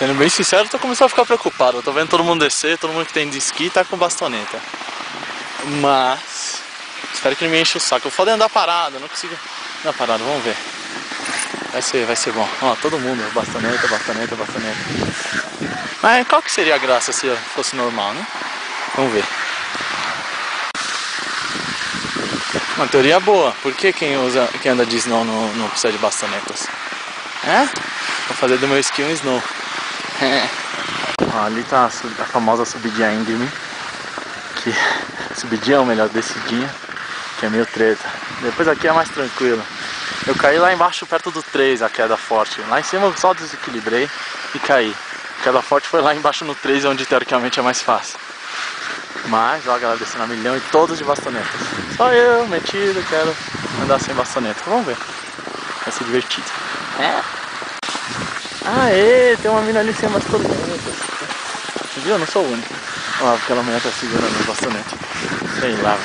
Sendo bem sincero, eu tô começando a ficar preocupado. Eu tô vendo todo mundo descer, todo mundo que tem de esqui tá com bastoneta. Mas espero que ele me enche o saco. Eu falei andar parado, eu não consigo andar parado, vamos ver. Vai ser bom. Ó, todo mundo, bastoneta. Mas qual que seria a graça se fosse normal, né? Vamos ver. Uma teoria boa. Por que quem anda de snow não precisa de bastonetas? Vou fazer do meu esqui um snow. Ó, ali tá a famosa subidinha íngreme. Que subidinha, ou melhor, descidinha, que é meio treta. Depois aqui é mais tranquilo. Eu caí lá embaixo perto do 3, a queda forte. Lá em cima eu só desequilibrei e caí. A queda forte foi lá embaixo no 3, onde teoricamente é mais fácil. Mas ó, a galera descendo a milhão e todos de bastonetas. Só eu, metido, quero andar sem bastoneta. Vamos ver. Vai ser divertido. Aê, tem uma mina ali sem bastonetas. Viu? Eu não sou o único. Ó, aquela mulher tá segurando a bastoneta. Sei lá.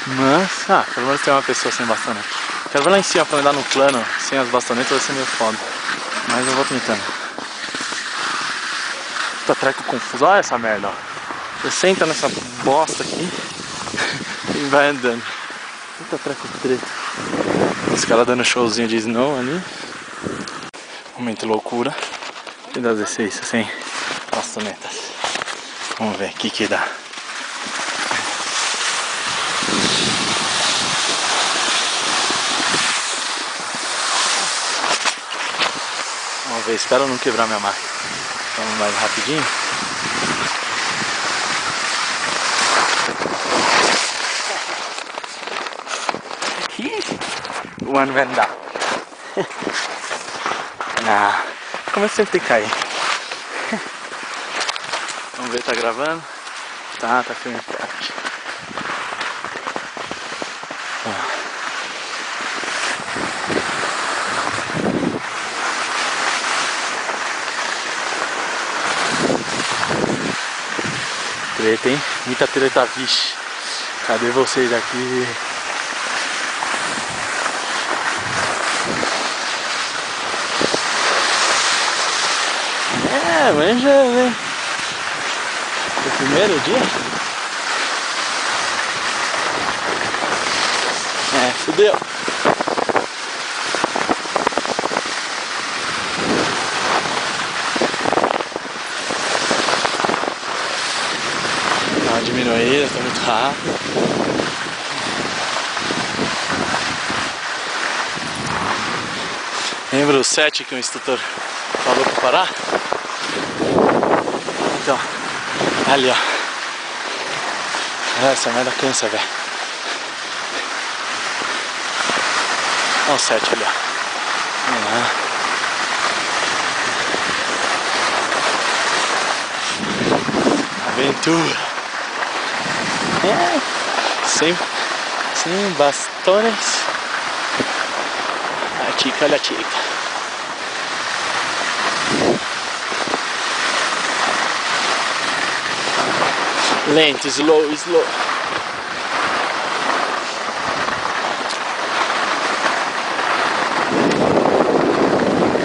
Mas, pelo menos tem uma pessoa sem bastoneta. Quero ver lá em cima pra andar no plano sem as bastonetas, vai ser meio foda. Mas eu vou tentando. Puta treco confuso. Olha essa merda, ó. Você senta nessa bosta aqui e vai andando. Puta treco treta. Os caras dando showzinho de snow ali. Momento loucura. Tentar descer isso sem bastonetas. Vamos ver o que dá. Vamos ver, espero não quebrar minha máquina. Vamos mais rapidinho. One went down. Como eu sempre caí. Vamos ver, tá gravando? Tá filme forte. Treta, hein? Muita treta, vixe. Cadê vocês aqui? Manjando, hein? O primeiro dia? Fudeu. Dá uma diminuída, tá muito rápido. Lembra o 7 que o instrutor falou pra parar? Então, ali ó. Essa merda cansa, velho. Olha o 7 ali, ó. Vamos lá. Aventura. Sem bastones. A chica, olha a chica. Lento, slow.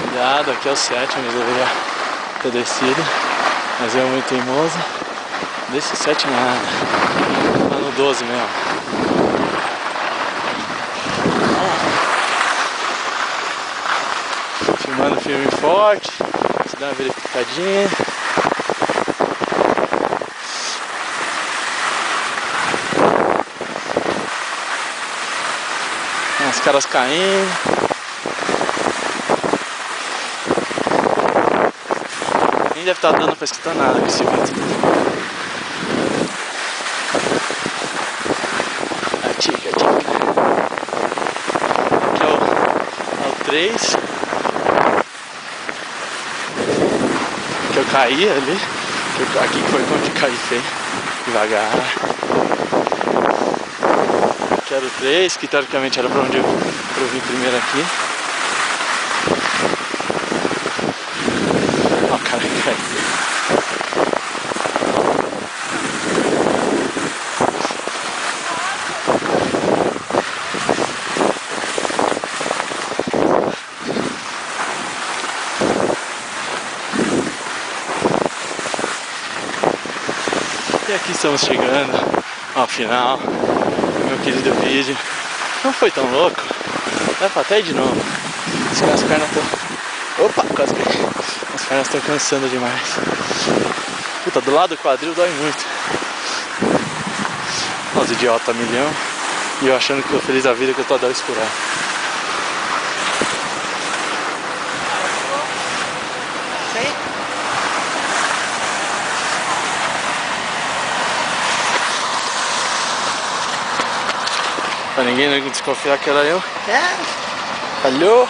Cuidado, aqui é o 7, mas eu deveria ter descido. Mas eu muito teimoso. Desce o 7 nada. Lá no 12 mesmo. Filmando filme forte. Deixa eu dar uma verificadinha. Os caras caindo. Nem deve estar dando pra escutar nada com esse vento. A tica. Aqui é o 3. Que eu caí ali. Aqui foi quando eu caí feio. Devagar. Que era o 3, que teoricamente era pra onde eu vim primeiro aqui. Ó, o cara caiu. E aqui estamos chegando ao final do meu querido vídeo. Não foi tão louco. Dá pra até ir de novo. As pernas estão... Opa, quase que... As pernas estão cansando demais. Puta, do lado do quadril dói muito. Os idiotas milhão. E eu achando que tô feliz da vida que eu tô a dar escurar. Pra ninguém não desconfiar que era eu. Falhou.